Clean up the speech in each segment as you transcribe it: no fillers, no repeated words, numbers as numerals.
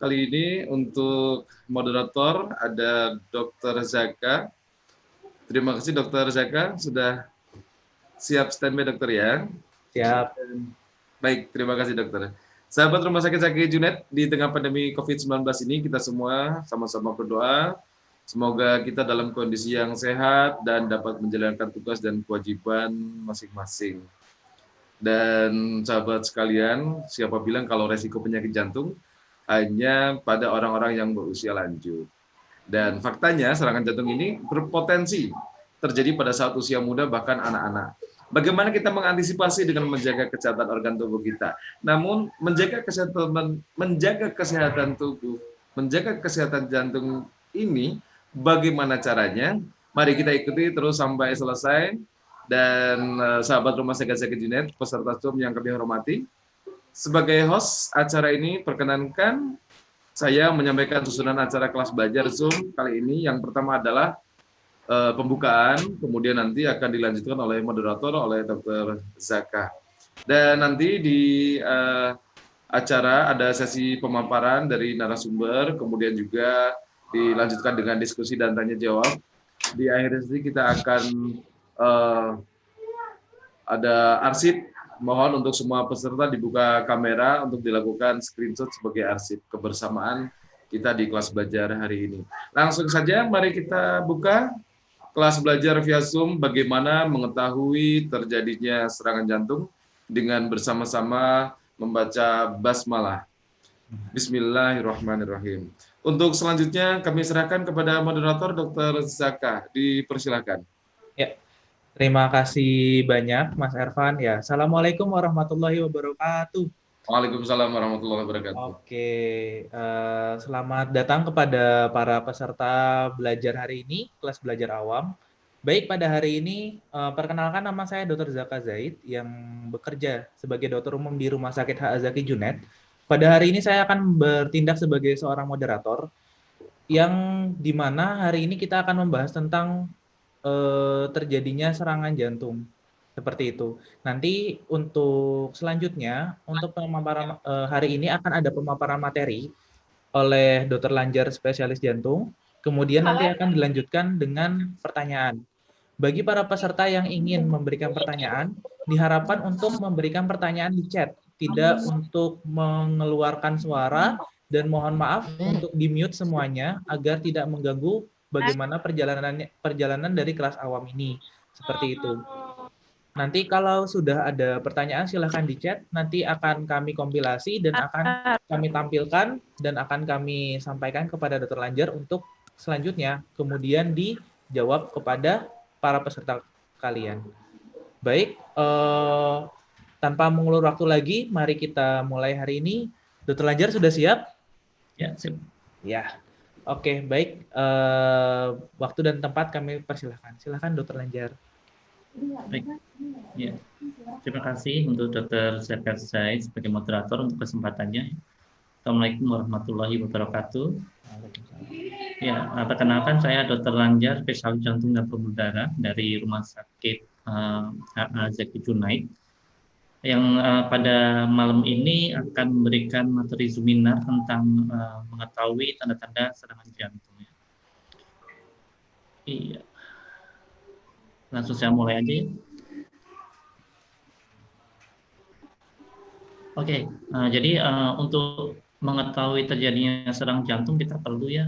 Kali ini untuk moderator ada Dr. Zaka. Terima kasih Dr. Zaka sudah siap standby dokter ya. Siap. Baik, terima kasih dokter. Sahabat Rumah Sakit Zaki Junet, di tengah pandemi COVID-19 ini kita semua sama-sama berdoa semoga kita dalam kondisi yang sehat dan dapat menjalankan tugas dan kewajiban masing-masing. Dan sahabat sekalian, siapa bilang kalau resiko penyakit jantung hanya pada orang-orang yang berusia lanjut. Dan faktanya serangan jantung ini berpotensi terjadi pada saat usia muda bahkan anak-anak. Bagaimana kita mengantisipasi dengan menjaga kesehatan organ tubuh kita. Namun menjaga kesehatan tubuh, menjaga kesehatan jantung ini bagaimana caranya? Mari kita ikuti terus sampai selesai. Dan sahabat Rumah Sakit Zaki Junet, peserta Zoom yang kami hormati, sebagai host acara ini perkenankan saya menyampaikan susunan acara kelas belajar Zoom kali ini. Yang pertama adalah pembukaan, kemudian nanti akan dilanjutkan oleh moderator, oleh Dr. Zaka. Dan nanti di acara ada sesi pemaparan dari narasumber, kemudian juga dilanjutkan dengan diskusi dan tanya jawab. Di akhir sesi kita akan ada arsip. Mohon untuk semua peserta dibuka kamera untuk dilakukan screenshot sebagai arsip kebersamaan kita di kelas belajar hari ini. Langsung saja mari kita buka kelas belajar via Zoom bagaimana mengetahui terjadinya serangan jantung dengan bersama-sama membaca basmalah. Bismillahirrahmanirrahim. Untuk selanjutnya kami serahkan kepada moderator Dr. Zaka. Dipersilakan. Ya. Terima kasih banyak Mas Ervan ya. Assalamualaikum warahmatullahi wabarakatuh. Waalaikumsalam warahmatullahi wabarakatuh. Oke, selamat datang kepada para peserta belajar hari ini, kelas belajar awam. Baik, pada hari ini perkenalkan nama saya Dr. Zaka Zaid yang bekerja sebagai dokter umum di Rumah Sakit H.A. Zaki Junet. Pada hari ini saya akan bertindak sebagai seorang moderator yang dimana hari ini kita akan membahas tentang terjadinya serangan jantung seperti itu. Nanti untuk selanjutnya untuk pemaparan hari ini akan ada pemaparan materi oleh Dr. Lanjar spesialis jantung. Kemudian nanti akan dilanjutkan dengan pertanyaan. Bagi para peserta yang ingin memberikan pertanyaan, diharapkan untuk memberikan pertanyaan di chat, tidak untuk mengeluarkan suara, dan mohon maaf untuk di-mute semuanya agar tidak mengganggu bagaimana perjalanan dari kelas awam ini. Seperti itu. Nanti kalau sudah ada pertanyaan silahkan di chat, nanti akan kami kompilasi dan akan kami tampilkan dan akan kami sampaikan kepada Dr. Lanjar untuk selanjutnya kemudian dijawab kepada para peserta kalian. Baik, tanpa mengulur waktu lagi, mari kita mulai hari ini. Dr. Lanjar sudah siap? Ya, siap. Ya, oke, baik. Waktu dan tempat kami persilahkan. Silahkan Dr. Lanjar. Baik. Ya. Terima kasih untuk Dr. Zaka Zaid sebagai moderator untuk kesempatannya. Assalamualaikum warahmatullahi wabarakatuh. Ya, perkenalkan saya Dr. Lanjar, spesialis jantung dan pembuluh darah dari Rumah Sakit H.A. Zaki Junet, yang pada malam ini akan memberikan materi seminar tentang mengetahui tanda-tanda serangan jantung. Iya. Langsung saya mulai aja ya. Oke, jadi untuk mengetahui terjadinya serangan jantung kita perlu ya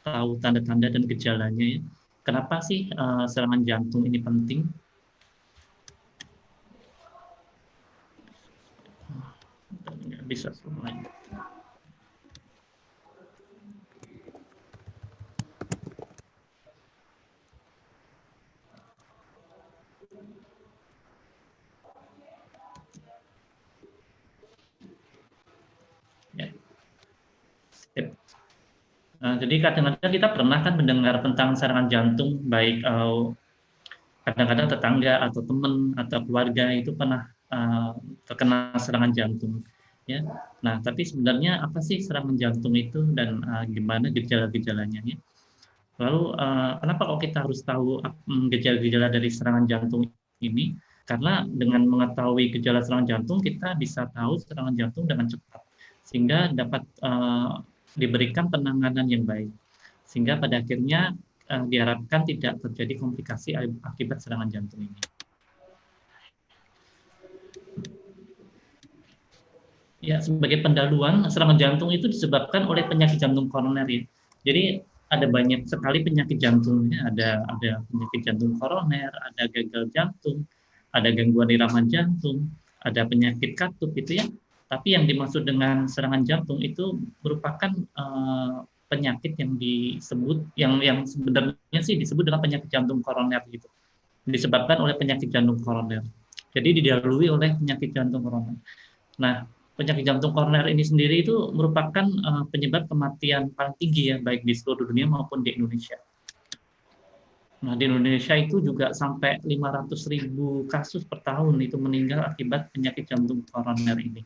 tahu tanda-tanda dan gejalanya ya. Kenapa sih serangan jantung ini penting? Nggak bisa mulai. Jadi kadang-kadang kita pernah kan mendengar tentang serangan jantung, baik kadang-kadang tetangga atau teman atau keluarga itu pernah terkena serangan jantung. Ya, nah tapi sebenarnya apa sih serangan jantung itu dan gimana gejala-gejalanya? Ya? Lalu kenapa kok kita harus tahu gejala-gejala dari serangan jantung ini? Karena dengan mengetahui gejala serangan jantung kita bisa tahu serangan jantung dengan cepat. sehingga dapat diberikan penanganan yang baik, sehingga pada akhirnya diharapkan tidak terjadi komplikasi akibat serangan jantung ini. Ya, sebagai pendahuluan, serangan jantung itu disebabkan oleh penyakit jantung koroner ya. Jadi ada banyak sekali penyakit jantung, ya. Ada penyakit jantung koroner, ada gagal jantung, ada gangguan irama jantung, ada penyakit katup gitu ya. Tapi yang dimaksud dengan serangan jantung itu merupakan penyakit yang disebut yang sebenarnya sih disebut dengan penyakit jantung koroner gitu. Disebabkan oleh penyakit jantung koroner. Jadi didahului oleh penyakit jantung koroner. Nah, penyakit jantung koroner ini sendiri itu merupakan penyebab kematian paling tinggi ya, baik di seluruh dunia maupun di Indonesia. Nah, di Indonesia itu juga sampai 500.000 kasus per tahun itu meninggal akibat penyakit jantung koroner ini.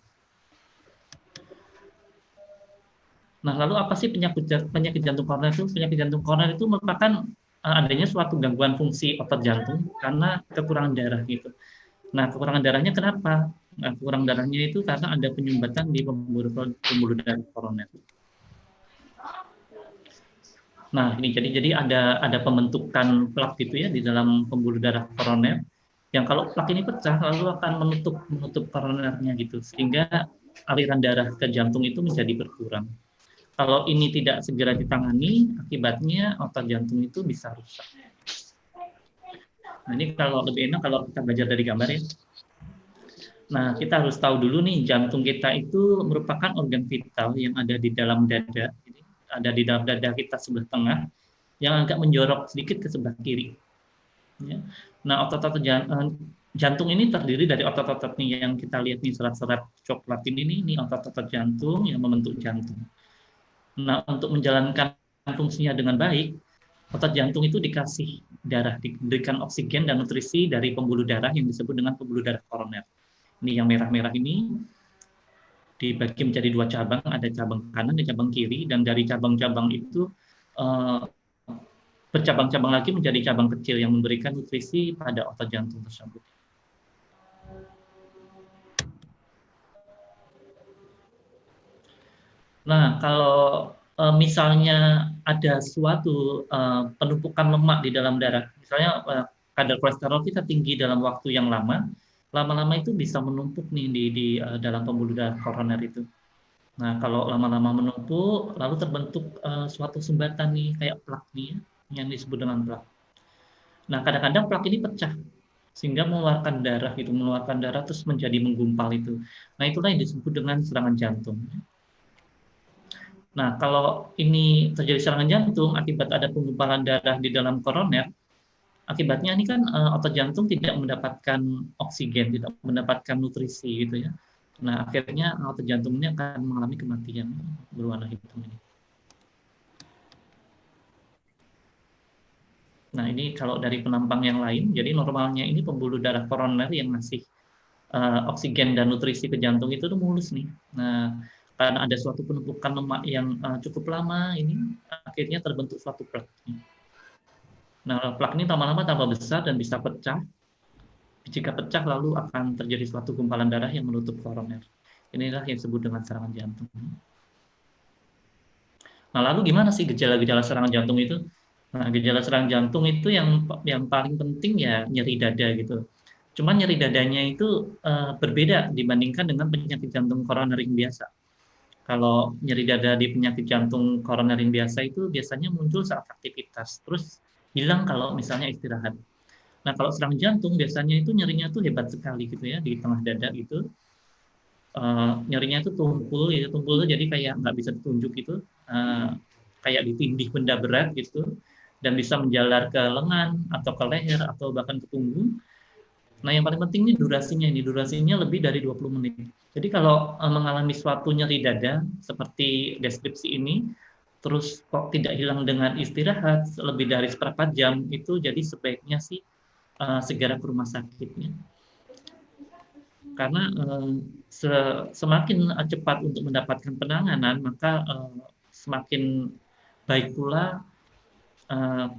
Nah, lalu apa sih penyakit jantung koroner itu? Penyakit jantung koroner itu merupakan adanya suatu gangguan fungsi otot jantung karena kekurangan darah gitu. Nah, kekurangan darahnya kenapa? Nah, kurang darahnya itu karena ada penyumbatan di pembuluh darah koroner. Nah, ini jadi ada pembentukan plak gitu ya di dalam pembuluh darah koroner. Yang kalau plak ini pecah lalu akan menutup koronernya gitu, sehingga aliran darah ke jantung itu menjadi berkurang. Kalau ini tidak segera ditangani, akibatnya otot jantung itu bisa rusak. Nah, ini kalau lebih enak kalau kita belajar dari gambar ya. Nah, kita harus tahu dulu nih, jantung kita itu merupakan organ vital yang ada di dalam dada. Jadi, ada di dalam dada kita sebelah tengah, yang agak menjorok sedikit ke sebelah kiri. Ya. Nah, otot-otot jantung ini terdiri dari otot-otot nih yang kita lihat nih, serat-serat coklat ini otot-otot jantung yang membentuk jantung. Nah, untuk menjalankan fungsinya dengan baik, otot jantung itu dikasih darah, diberikan oksigen dan nutrisi dari pembuluh darah yang disebut dengan pembuluh darah koroner. Ini yang merah-merah ini dibagi menjadi dua cabang, ada cabang kanan dan cabang kiri, dan dari cabang-cabang itu bercabang-cabang lagi menjadi cabang kecil yang memberikan nutrisi pada otot jantung tersebut. Nah, kalau misalnya ada suatu penumpukan lemak di dalam darah, misalnya kadar kolesterol kita tinggi dalam waktu yang lama-lama itu bisa menumpuk nih di dalam pembuluh darah koroner itu. Nah, kalau lama-lama menumpuk, lalu terbentuk suatu sumbatan nih, kayak plak nih, yang disebut dengan plak. Nah, kadang-kadang plak ini pecah, sehingga mengeluarkan darah terus menjadi menggumpal itu. Nah, itulah yang disebut dengan serangan jantung. Nah, kalau ini terjadi serangan jantung akibat ada penggumpalan darah di dalam koroner, akibatnya ini kan otot jantung tidak mendapatkan oksigen, tidak mendapatkan nutrisi gitu ya. Nah, akhirnya otot jantung ini akan mengalami kematian berwarna hitam ini. Nah, ini kalau dari penampang yang lain, jadi normalnya ini pembuluh darah koroner yang ngasih oksigen dan nutrisi ke jantung itu tuh mulus nih. Nah, karena ada suatu penumpukan lemak yang cukup lama, ini akhirnya terbentuk suatu plak. Nah, plak ini lama-lama tambah besar dan bisa pecah. Jika pecah, lalu akan terjadi suatu gumpalan darah yang menutup koroner. Inilah yang disebut dengan serangan jantung. Nah, lalu gimana sih gejala-gejala serangan jantung itu? Nah, gejala serangan jantung itu yang paling penting ya nyeri dada gitu. Cuman nyeri dadanya itu berbeda dibandingkan dengan penyakit jantung koroner yang biasa. Kalau nyeri dada di penyakit jantung koroner yang biasa itu biasanya muncul saat aktivitas, terus hilang kalau misalnya istirahat. Nah, kalau serangan jantung biasanya itu nyerinya tuh hebat sekali gitu ya, di tengah dada itu. Nyerinya itu tumpul tuh jadi kayak nggak bisa ditunjuk gitu, kayak ditindih benda berat gitu, dan bisa menjalar ke lengan atau ke leher atau bahkan ke punggung. Nah, yang paling penting ini durasinya lebih dari 20 menit. Jadi kalau mengalami suatu nyeri dada seperti deskripsi ini, terus kok tidak hilang dengan istirahat lebih dari seperempat jam, itu jadi sebaiknya sih segera ke rumah sakitnya. Karena semakin cepat untuk mendapatkan penanganan, maka semakin baik pula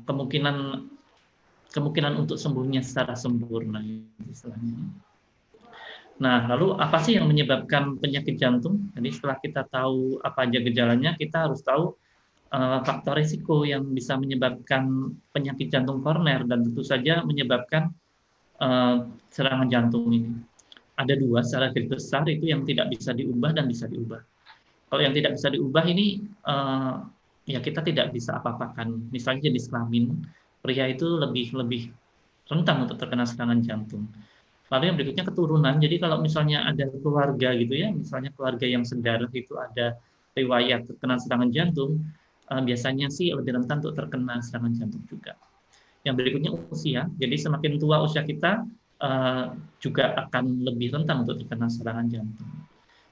kemungkinan untuk sembuhnya secara sempurna istilahnya. Nah, lalu apa sih yang menyebabkan penyakit jantung? Jadi setelah kita tahu apa aja gejalanya, kita harus tahu faktor risiko yang bisa menyebabkan penyakit jantung koroner dan tentu saja menyebabkan eh, serangan jantung ini. Ada dua secara garis besar itu yang tidak bisa diubah dan bisa diubah. Kalau yang tidak bisa diubah ini ya kita tidak bisa apa-apakan. Misalnya jenis kelamin, pria itu lebih lebih rentan untuk terkena serangan jantung. Lalu yang berikutnya keturunan. Jadi kalau misalnya ada keluarga gitu ya, misalnya keluarga yang sedarah itu ada riwayat terkena serangan jantung, biasanya sih lebih rentan untuk terkena serangan jantung juga. Yang berikutnya usia. Jadi semakin tua usia kita eh, juga akan lebih rentan untuk terkena serangan jantung.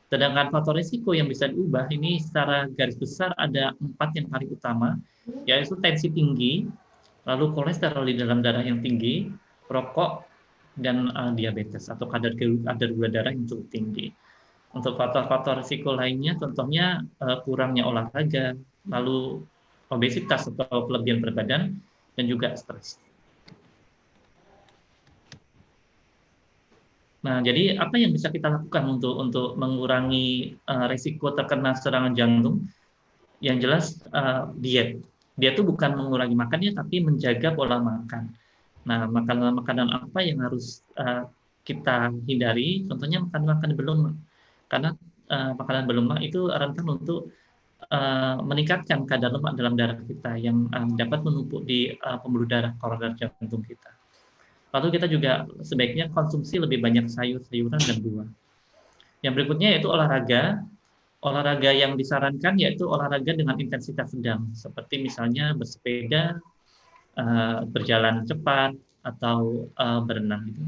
Sedangkan faktor risiko yang bisa diubah ini secara garis besar ada 4 yang paling utama, yaitu tensi tinggi, lalu kolesterol di dalam darah yang tinggi, rokok, dan diabetes atau kadar gula darah yang cukup tinggi. Untuk faktor-faktor risiko lainnya, contohnya kurangnya olahraga, lalu obesitas atau kelebihan berat badan, dan juga stres. Nah, jadi apa yang bisa kita lakukan untuk mengurangi risiko terkena serangan jantung? Yang jelas diet. Diet itu bukan mengurangi makannya, tapi menjaga pola makan. Nah, makanan-makanan apa yang harus kita hindari? Contohnya makanan-makanan berlemak. Karena makanan berlemak itu rentan untuk meningkatkan kadar lemak dalam darah kita yang dapat menumpuk di pembuluh darah koroner jantung kita. Lalu kita juga sebaiknya konsumsi lebih banyak sayur-sayuran dan buah. Yang berikutnya yaitu olahraga. Olahraga yang disarankan yaitu olahraga dengan intensitas sedang, seperti misalnya bersepeda, berjalan cepat, atau berenang gitu.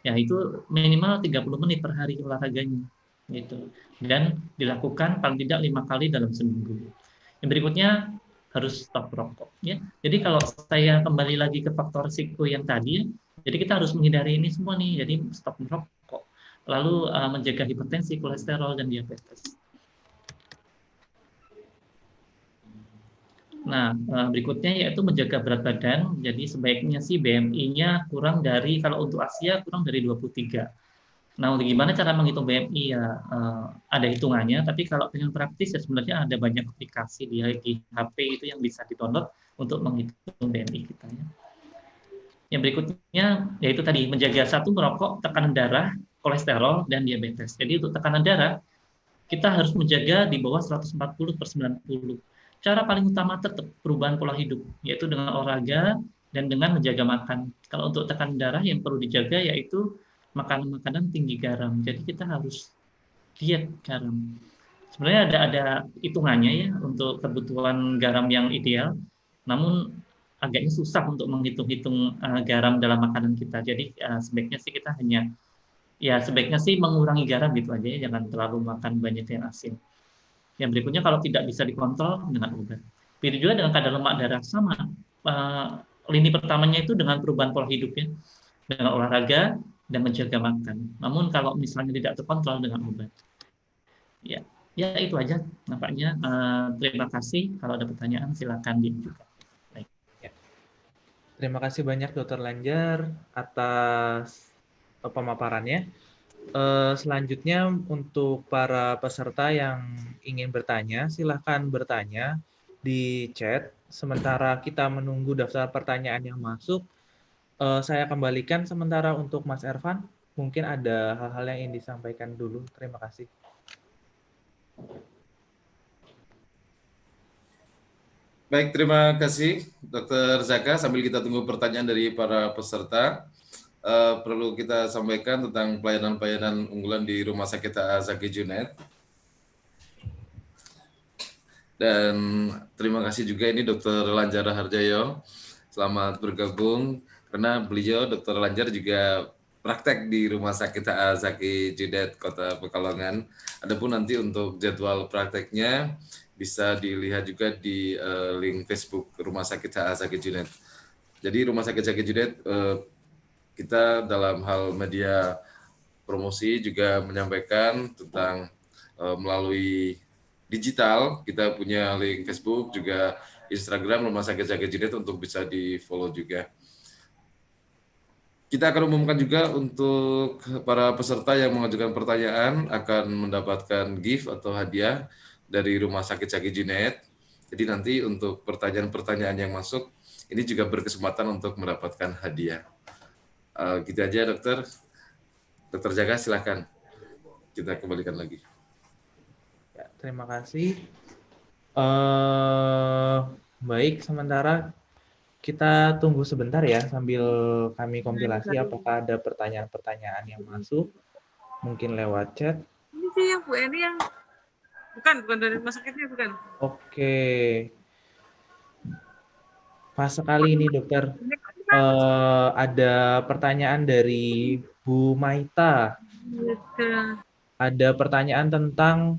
Ya itu minimal 30 menit per hari olahraganya gitu. Dan dilakukan paling tidak 5 kali dalam seminggu. Yang berikutnya harus stop rokok ya. Jadi kalau saya kembali lagi ke faktor risiko yang tadi, jadi kita harus menghindari ini semua nih. Jadi stop merokok, lalu menjaga hipertensi, kolesterol, dan diabetes. Nah, berikutnya yaitu menjaga berat badan. Jadi sebaiknya sih BMI-nya kurang dari, kalau untuk Asia kurang dari 23. Nah, gimana cara menghitung BMI ya ada hitungannya, tapi kalau dengan praktis ya sebenarnya ada banyak aplikasi di HP itu yang bisa di-download untuk menghitung BMI kita ya. Yang berikutnya yaitu tadi menjaga satu merokok, tekanan darah, kolesterol, dan diabetes. Jadi untuk tekanan darah kita harus menjaga di bawah 140/90. Cara paling utama tetap perubahan pola hidup, yaitu dengan olahraga dan dengan menjaga makan. Kalau untuk tekanan darah yang perlu dijaga yaitu makanan-makanan tinggi garam. Jadi kita harus diet garam. Sebenarnya ada hitungannya ya untuk kebutuhan garam yang ideal, namun agaknya susah untuk menghitung-hitung garam dalam makanan kita. Jadi sebaiknya sih kita sebaiknya sih mengurangi garam gitu aja ya, jangan terlalu makan banyak yang asin. Yang berikutnya kalau tidak bisa dikontrol dengan obat. Begitu juga dengan kadar lemak darah sama. Lini pertamanya itu dengan perubahan pola hidupnya, dengan olahraga dan menjaga makan. Namun kalau misalnya tidak terkontrol dengan obat. Ya, ya itu aja nampaknya. Terima kasih. Kalau ada pertanyaan silakan diajukan. Baik. Ya. Terima kasih banyak Dr. Lanjar atas pemaparannya. Selanjutnya untuk para peserta yang ingin bertanya, silahkan bertanya di chat. Sementara kita menunggu daftar pertanyaan yang masuk, saya kembalikan sementara untuk Mas Ervan. Mungkin ada hal-hal yang ingin disampaikan dulu. Terima kasih. Baik, terima kasih Dr. Zaka. Sambil kita tunggu pertanyaan dari para peserta, perlu kita sampaikan tentang pelayanan-pelayanan unggulan di Rumah Sakit Zaki Junet. Dan terima kasih juga ini Dr. Lanjar Harjayo. Selamat bergabung karena beliau Dr. Lanjar juga praktek di Rumah Sakit Zaki Junet Kota Pekalongan. Adapun nanti untuk jadwal prakteknya bisa dilihat juga di link Facebook Rumah Sakit Zaki Junet. Jadi Rumah Sakit Zaki Junet kita dalam hal media promosi juga menyampaikan tentang melalui digital, kita punya link Facebook, juga Instagram Rumah Sakit Zaki Junet untuk bisa di-follow juga. Kita akan umumkan juga untuk para peserta yang mengajukan pertanyaan akan mendapatkan gift atau hadiah dari Rumah Sakit Zaki Junaid. Jadi nanti untuk pertanyaan-pertanyaan yang masuk, ini juga berkesempatan untuk mendapatkan hadiah. Gitu aja dokter. Dokter Jaga silakan. Kita kembalikan lagi. Ya, terima kasih. Baik, sementara kita tunggu sebentar ya sambil kami kompilasi apakah ada pertanyaan-pertanyaan yang masuk, mungkin lewat chat. Ini sih yang Bu Eni yang bukan dari rumah sakitnya, bukan. Oke. Pas sekali ini dokter. Ada pertanyaan dari Bu Maita. Ada pertanyaan tentang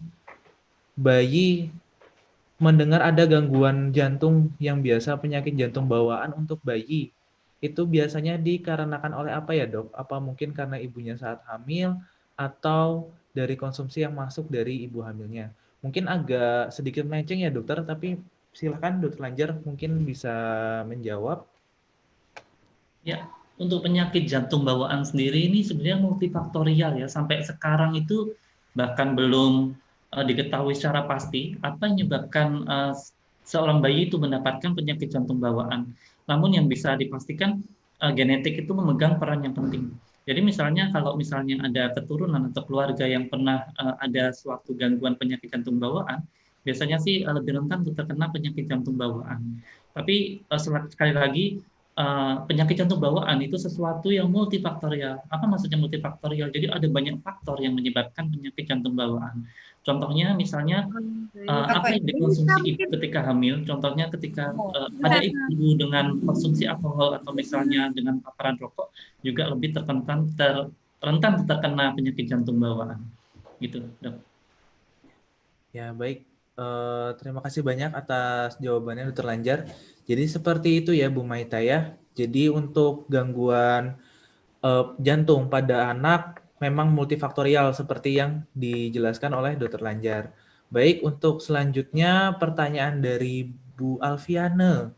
bayi mendengar ada gangguan jantung yang biasa penyakit jantung bawaan untuk bayi. Itu biasanya dikarenakan oleh apa ya dok? Apa mungkin karena ibunya saat hamil atau dari konsumsi yang masuk dari ibu hamilnya? Mungkin agak sedikit melenceng ya dokter, tapi silakan dokter Lanjar mungkin bisa menjawab. Ya, untuk penyakit jantung bawaan sendiri ini sebenarnya multifaktorial ya. Sampai sekarang itu bahkan belum diketahui secara pasti apa yang menyebabkan seorang bayi itu mendapatkan penyakit jantung bawaan. Namun yang bisa dipastikan genetik itu memegang peran yang penting. Jadi misalnya kalau misalnya ada keturunan atau keluarga yang pernah ada suatu gangguan penyakit jantung bawaan, biasanya sih lebih rentan untuk terkena penyakit jantung bawaan. Tapi sekali lagi penyakit jantung bawaan itu sesuatu yang multifaktorial. Apa maksudnya multifaktorial? Jadi ada banyak faktor yang menyebabkan penyakit jantung bawaan. Contohnya misalnya apa yang dikonsumsi ibu ketika hamil. Contohnya ketika ada ibu dengan konsumsi alkohol atau misalnya dengan paparan rokok juga lebih rentan terkena penyakit jantung bawaan. Gitu, Dok. Ya, baik. Terima kasih banyak atas jawabannya Dr. Lanjar. Jadi seperti itu ya Bu Maita ya. Jadi untuk gangguan jantung pada anak memang multifaktorial seperti yang dijelaskan oleh Dr. Lanjar. Baik, untuk selanjutnya pertanyaan dari Bu Alfiane.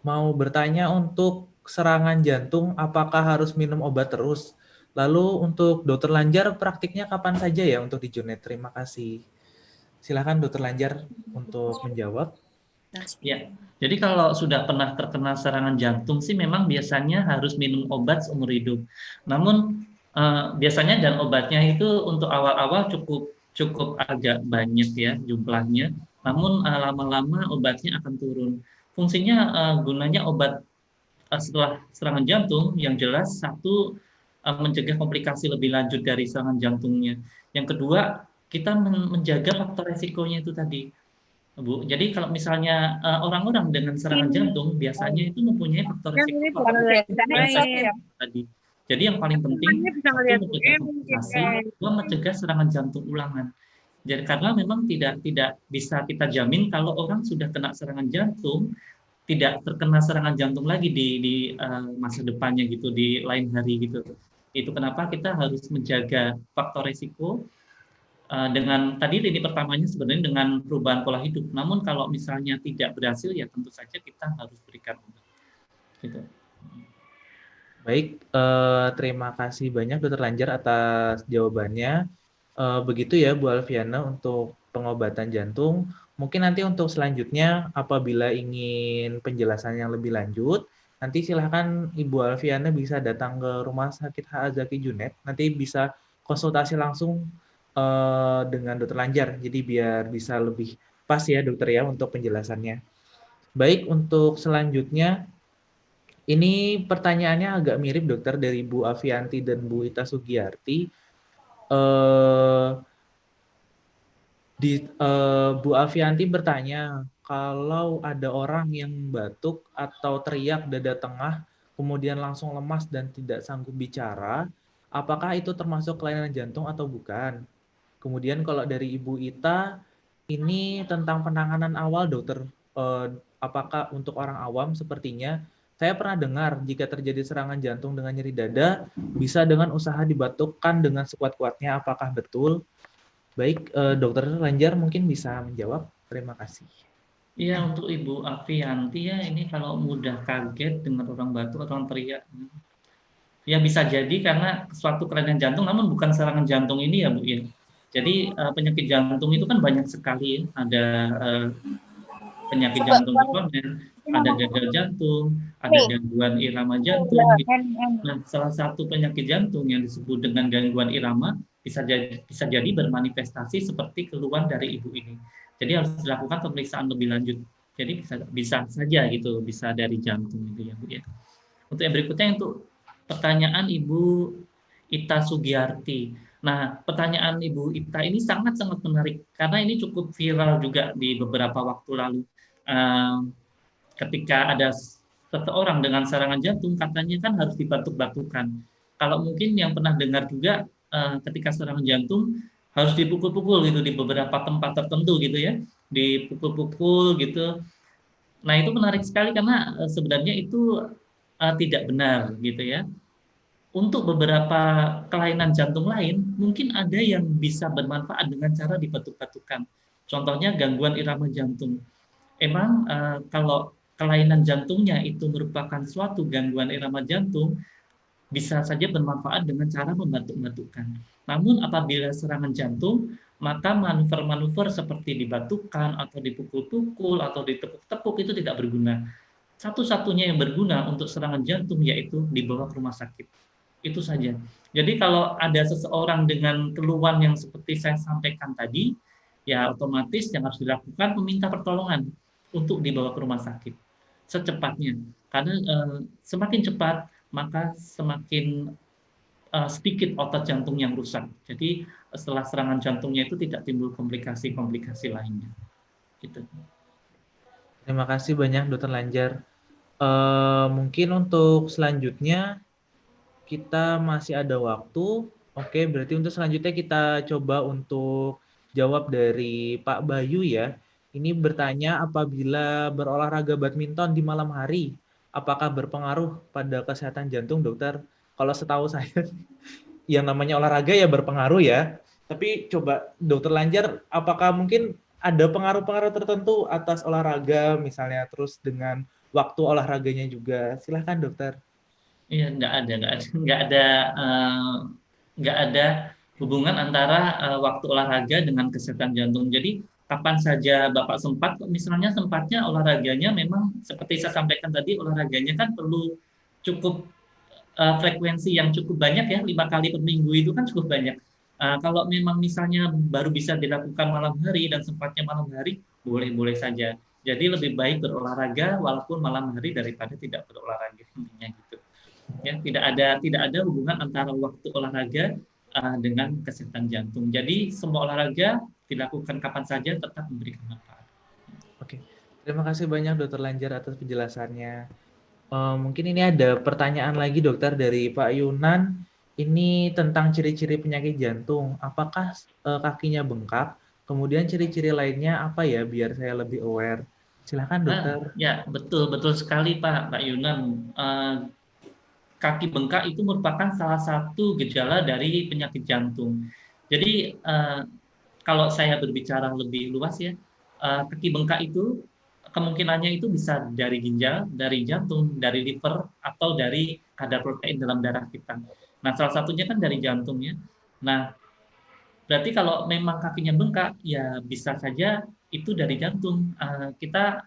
Mau bertanya untuk serangan jantung apakah harus minum obat terus? Lalu untuk Dr. Lanjar praktiknya kapan saja ya untuk di Junaid? Terima kasih. Silakan Dr. Lanjar untuk menjawab. Ya, jadi kalau sudah pernah terkena serangan jantung sih memang biasanya harus minum obat seumur hidup. Namun biasanya dan obatnya itu untuk awal-awal cukup agak banyak ya jumlahnya. Namun lama-lama obatnya akan turun. Fungsinya gunanya obat setelah serangan jantung yang jelas satu mencegah komplikasi lebih lanjut dari serangan jantungnya. Yang kedua kita menjaga faktor resikonya itu tadi. Bu, jadi kalau misalnya orang-orang dengan serangan jantung biasanya itu mempunyai faktor risiko tadi. Jadi yang paling penting satu mencegah komplikasi, dua mencegah serangan jantung ulangan. Jadi karena memang tidak bisa kita jamin kalau orang sudah kena serangan jantung tidak terkena serangan jantung lagi di masa depannya gitu, di lain hari gitu. Itu kenapa kita harus menjaga faktor risiko. Dengan tadi lini pertamanya sebenarnya dengan perubahan pola hidup. Namun kalau misalnya tidak berhasil ya tentu saja kita harus berikan obat. Gitu. Baik, terima kasih banyak Dr. Lanjar atas jawabannya. Begitu ya Bu Alfiana untuk pengobatan jantung. Mungkin nanti untuk selanjutnya apabila ingin penjelasan yang lebih lanjut, nanti silahkan Ibu Alfiana bisa datang ke Rumah Sakit H.A. Zaki Junaid. Nanti bisa konsultasi langsung dengan Dr. Lanjar. Jadi biar bisa lebih pas ya dokter ya untuk penjelasannya. Baik, untuk selanjutnya ini pertanyaannya agak mirip dokter dari Bu Avianti dan Bu Ita Sugiyarti. Bu Avianti bertanya, kalau ada orang yang batuk atau teriak dada tengah, kemudian langsung lemas dan tidak sanggup bicara, apakah itu termasuk kelainan jantung atau bukan? Kemudian kalau dari Ibu Ita, ini tentang penanganan awal dokter. Apakah untuk orang awam sepertinya, saya pernah dengar jika terjadi serangan jantung dengan nyeri dada, bisa dengan usaha dibatukkan dengan sekuat-kuatnya, apakah betul? Baik, dokter Lanjar mungkin bisa menjawab. Terima kasih. Iya, untuk Ibu Avianti ya, ini kalau mudah kaget dengan orang batuk atau orang teriak. Ya bisa jadi karena suatu kelainan jantung, namun bukan serangan jantung ini ya Bu ya. Jadi penyakit jantung itu kan banyak sekali ya. Ada penyakit jantung koroner, ada gagal jantung, ada gangguan irama jantung. Gitu. Nah, salah satu penyakit jantung yang disebut dengan gangguan irama bisa jadi bermanifestasi seperti keluhan dari ibu ini. Jadi harus dilakukan pemeriksaan lebih lanjut. Jadi bisa saja gitu, bisa dari jantung itu ya Bu ya. Untuk yang berikutnya untuk pertanyaan Ibu Ita Sugiyarti. Nah, pertanyaan Ibu Ita ini sangat-sangat menarik karena ini cukup viral juga di beberapa waktu lalu. Ketika ada seseorang dengan serangan jantung, katanya kan harus dibatuk-batukan. Kalau mungkin yang pernah dengar juga, ketika serangan jantung harus dipukul-pukul gitu di beberapa tempat tertentu gitu ya, dipukul-pukul gitu. Nah, itu menarik sekali karena sebenarnya itu tidak benar gitu ya. Untuk beberapa kelainan jantung lain, mungkin ada yang bisa bermanfaat dengan cara dibatuk-batukan. Contohnya gangguan irama jantung. Emang kalau kelainan jantungnya itu merupakan suatu gangguan irama jantung, bisa saja bermanfaat dengan cara membatuk-batukkan. Namun apabila serangan jantung, maka manuver-manuver seperti dibatukkan atau dipukul-pukul atau ditepuk-tepuk itu tidak berguna. Satu-satunya yang berguna untuk serangan jantung yaitu dibawa ke rumah sakit. Itu saja. Jadi kalau ada seseorang dengan keluhan yang seperti saya sampaikan tadi, ya otomatis yang harus dilakukan meminta pertolongan untuk dibawa ke rumah sakit secepatnya. Karena semakin cepat maka semakin sedikit otot jantung yang rusak. Jadi setelah serangan jantungnya itu tidak timbul komplikasi-komplikasi lainnya. Gitu. Terima kasih banyak Dokter Lanjar. Mungkin untuk selanjutnya kita masih ada waktu. Oke, berarti untuk selanjutnya kita coba untuk jawab dari Pak Bayu ya. Ini bertanya apabila berolahraga badminton di malam hari, apakah berpengaruh pada kesehatan jantung, dokter? Kalau setahu saya, yang namanya olahraga ya berpengaruh ya. Tapi coba dokter Lanjar, apakah mungkin ada pengaruh-pengaruh tertentu atas olahraga, misalnya terus dengan waktu olahraganya juga? Silahkan dokter. Iya, nggak ada hubungan antara waktu olahraga dengan kesehatan jantung. Jadi kapan saja Bapak sempat, misalnya sempatnya olahraganya memang seperti saya sampaikan tadi, olahraganya kan perlu cukup frekuensi yang cukup banyak ya, 5 kali per minggu itu kan cukup banyak. Kalau memang misalnya baru bisa dilakukan malam hari dan sempatnya malam hari, boleh-boleh saja. Jadi lebih baik berolahraga walaupun malam hari daripada tidak berolahraga, intinya gitu. Ya, tidak ada hubungan antara waktu olahraga dengan kesehatan jantung. Jadi semua olahraga dilakukan kapan saja tetap memberikan manfaat. Oke, terima kasih banyak Dokter Lanjar atas penjelasannya. Mungkin ini ada pertanyaan lagi dokter dari Pak Yunan. Ini tentang ciri-ciri penyakit jantung. Apakah kakinya bengkak? Kemudian ciri-ciri lainnya apa ya biar saya lebih aware? Silakan dokter. Ya, betul sekali Pak Yunan. Kaki bengkak itu merupakan salah satu gejala dari penyakit jantung. Jadi kalau saya berbicara lebih luas ya, kaki bengkak itu kemungkinannya itu bisa dari ginjal, dari jantung, dari liver, atau dari kadar protein dalam darah kita. Nah, salah satunya kan dari jantung ya. Nah, berarti kalau memang kakinya bengkak, ya bisa saja itu dari jantung. Kita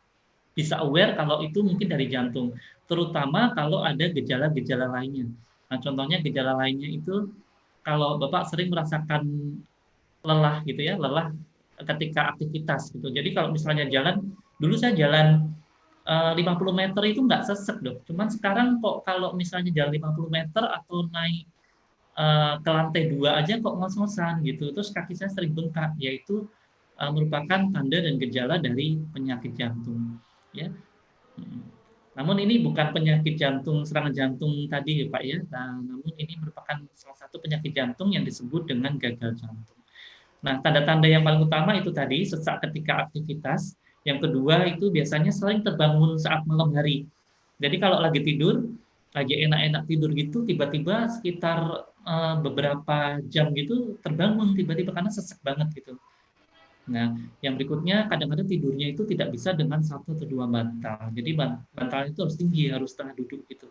bisa aware kalau itu mungkin dari jantung, terutama kalau ada gejala-gejala lainnya. Nah, contohnya gejala lainnya itu kalau Bapak sering merasakan lelah gitu ya, lelah ketika aktivitas gitu. Jadi kalau misalnya jalan, dulu saya jalan 50 meter itu nggak sesek dok. Cuman sekarang kok kalau misalnya jalan 50 meter atau naik ke lantai 2 aja kok ngos-ngosan gitu. Terus kaki saya sering bengkak, yaitu merupakan tanda dan gejala dari penyakit jantung. Ya. Namun ini bukan penyakit jantung, serangan jantung tadi ya Pak ya. Nah, namun ini merupakan salah satu penyakit jantung yang disebut dengan gagal jantung. Nah, tanda-tanda yang paling utama itu tadi sesak ketika aktivitas. Yang kedua itu biasanya sering terbangun saat malam hari. Jadi kalau lagi tidur, lagi enak-enak tidur gitu, tiba-tiba sekitar beberapa jam gitu terbangun tiba-tiba karena sesek banget gitu. Nah, yang berikutnya kadang-kadang tidurnya itu tidak bisa dengan 1 atau 2 bantal. Jadi bantal itu harus tinggi, harus setengah duduk gitu.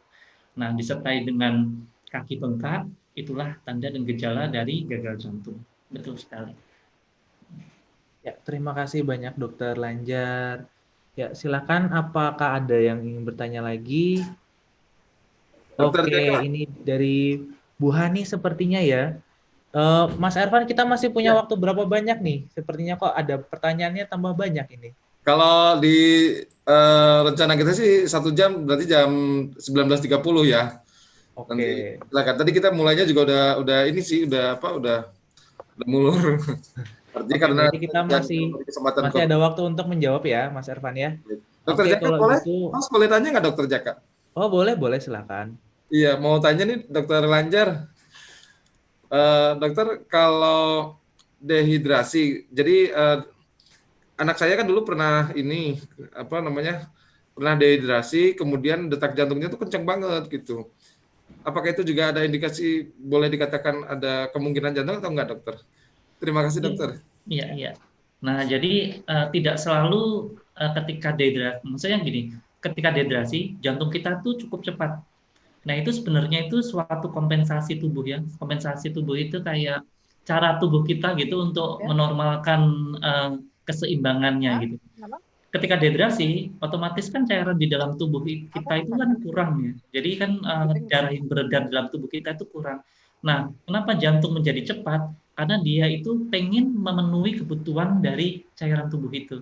Nah, disertai dengan kaki bengkak, itulah tanda dan gejala dari gagal jantung. Betul sekali. Ya, terima kasih banyak Dokter Lanjar. Ya, silakan apakah ada yang ingin bertanya lagi? Dokter Oke, Jaka. ini dari Bu Hani sepertinya ya. Mas Ervan, kita masih punya Ya. waktu berapa banyak nih? Sepertinya kok ada pertanyaannya tambah banyak ini. Kalau di rencana kita sih 1 jam, berarti jam 19.30 ya. Nanti Oke. silakan. Tadi kita mulainya juga udah ini sih, udah mulur. Artinya Oke, karena berarti kita yang masih memberi kesempatan masih ada waktu untuk menjawab ya, Mas Ervan ya. Dokter Oke, Jaka kalau boleh? gitu, Mas boleh tanya nggak Dokter Jaka? oh boleh silakan. Iya, mau tanya nih Dokter Lanjar. Dokter, kalau dehidrasi, jadi anak saya kan dulu pernah ini apa namanya, pernah dehidrasi, kemudian detak jantungnya tuh kencang banget gitu. Apakah itu juga ada indikasi, boleh dikatakan ada kemungkinan jantung atau enggak, dokter? Terima kasih, Iya, dokter. iya, iya. Nah, jadi tidak selalu ketika dehidrasi, maksudnya gini, ketika dehidrasi, jantung kita tuh cukup cepat. Nah, itu sebenarnya itu suatu kompensasi tubuh ya. Kompensasi tubuh itu kayak cara tubuh kita gitu untuk menormalkan eh, keseimbangannya gitu. Ketika dehidrasi, otomatis kan cairan di dalam tubuh kita itu kan kurang ya. Jadi kan darah yang beredar dalam tubuh kita itu kurang. Nah, kenapa jantung menjadi cepat? Karena dia itu pengen memenuhi kebutuhan dari cairan tubuh itu.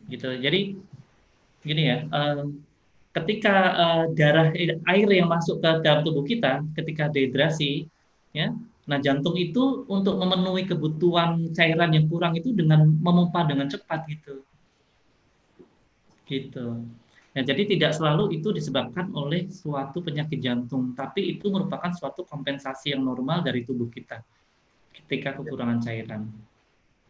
Gitu. Jadi gini ya, ketika darah air yang masuk ke dalam tubuh kita ketika dehidrasi, ya, nah jantung itu untuk memenuhi kebutuhan cairan yang kurang itu dengan memompa dengan cepat gitu. Nah, jadi tidak selalu itu disebabkan oleh suatu penyakit jantung, tapi itu merupakan suatu kompensasi yang normal dari tubuh kita ketika kekurangan cairan.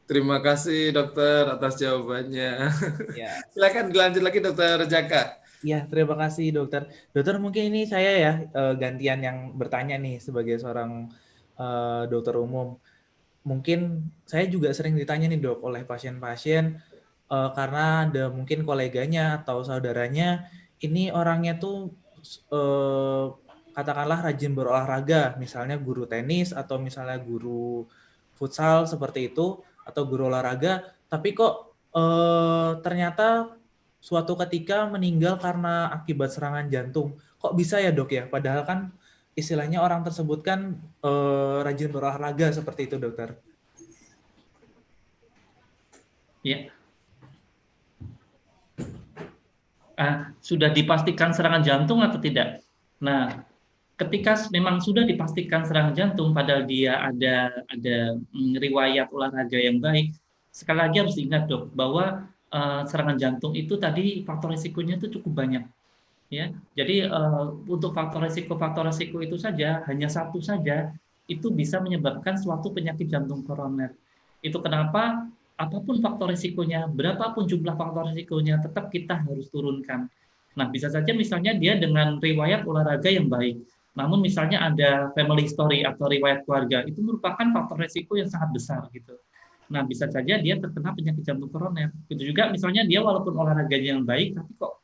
Terima kasih, dokter, atas jawabannya. Ya. Silakan dilanjut lagi, dokter Jaka. Ya, terima kasih dokter. Dokter, mungkin ini saya ya gantian yang bertanya nih sebagai seorang dokter umum. Mungkin saya juga sering ditanya nih dok oleh pasien-pasien karena ada mungkin koleganya atau saudaranya ini orangnya tuh katakanlah rajin berolahraga, misalnya guru tenis atau misalnya guru futsal seperti itu atau guru olahraga, tapi kok ternyata suatu ketika meninggal karena akibat serangan jantung. Kok bisa ya dok ya? Padahal kan istilahnya orang tersebut kan rajin berolahraga seperti itu dokter. Ya. Sudah dipastikan serangan jantung atau tidak? Nah, ketika memang sudah dipastikan serangan jantung, padahal dia ada riwayat olahraga yang baik, sekali lagi harus diingat dok bahwa serangan jantung itu tadi faktor risikonya itu cukup banyak. Ya, jadi untuk faktor resiko itu saja hanya satu saja itu bisa menyebabkan suatu penyakit jantung koroner. Itu kenapa apapun faktor risikonya, berapapun jumlah faktor risikonya, tetap kita harus turunkan. Nah, bisa saja misalnya dia dengan riwayat olahraga yang baik, namun misalnya ada family history atau riwayat keluarga, itu merupakan faktor risiko yang sangat besar gitu. Nah, bisa saja dia terkena penyakit jantung koroner. Itu juga misalnya dia walaupun olahraganya yang baik, tapi kok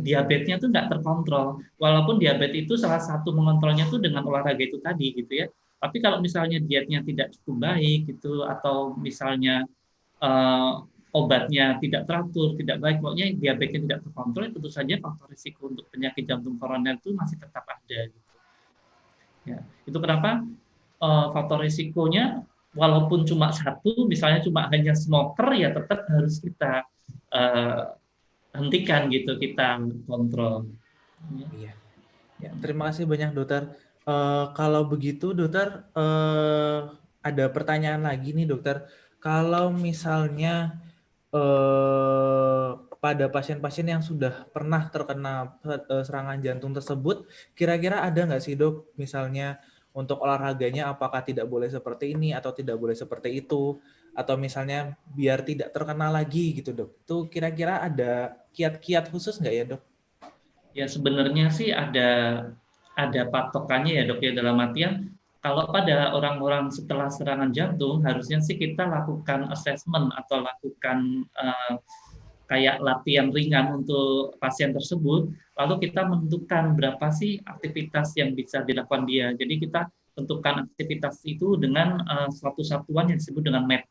diabetesnya tuh nggak terkontrol. Walaupun diabetes itu salah satu mengontrolnya tuh dengan olahraga itu tadi gitu ya. Tapi kalau misalnya dietnya tidak cukup baik gitu atau misalnya obatnya tidak teratur, tidak baik, pokoknya diabetesnya tidak terkontrol, tentu saja faktor risiko untuk penyakit jantung koroner itu masih tetap ada. Gitu. Ya, itu kenapa faktor risikonya walaupun cuma satu, misalnya cuma hanya smoker, ya tetap harus kita hentikan gitu, kita kontrol. Iya. Ya, terima kasih banyak dokter. Kalau begitu dokter ada pertanyaan lagi nih dokter. Kalau misalnya pada pasien-pasien yang sudah pernah terkena serangan jantung tersebut, kira-kira ada nggak sih dok, misalnya untuk olahraganya apakah tidak boleh seperti ini atau tidak boleh seperti itu, atau misalnya biar tidak terkena lagi gitu dok? Itu kira-kira ada kiat-kiat khusus nggak ya dok? Ya sebenarnya sih ada patokannya ya dok ya, dalam artian kalau pada orang-orang setelah serangan jantung harusnya sih kita lakukan assessment atau lakukan kayak latihan ringan untuk pasien tersebut, lalu kita menentukan berapa sih aktivitas yang bisa dilakukan dia. Jadi kita tentukan aktivitas itu dengan suatu satuan yang disebut dengan MET.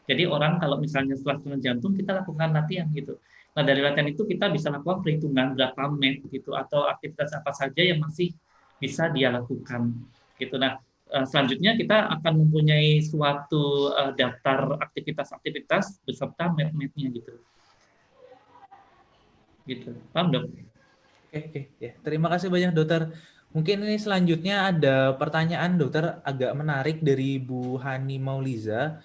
Jadi orang kalau misalnya setelah serangan jantung kita lakukan latihan gitu. Nah dari latihan itu kita bisa lakukan perhitungan berapa MET gitu atau aktivitas apa saja yang masih bisa dia lakukan gitu. Nah selanjutnya kita akan mempunyai suatu daftar aktivitas-aktivitas beserta MET-MET-nya gitu. Gitu. Paham dok? Oke, ya. Terima kasih banyak dokter. Mungkin ini selanjutnya ada pertanyaan dokter agak menarik dari Bu Hani Mauliza.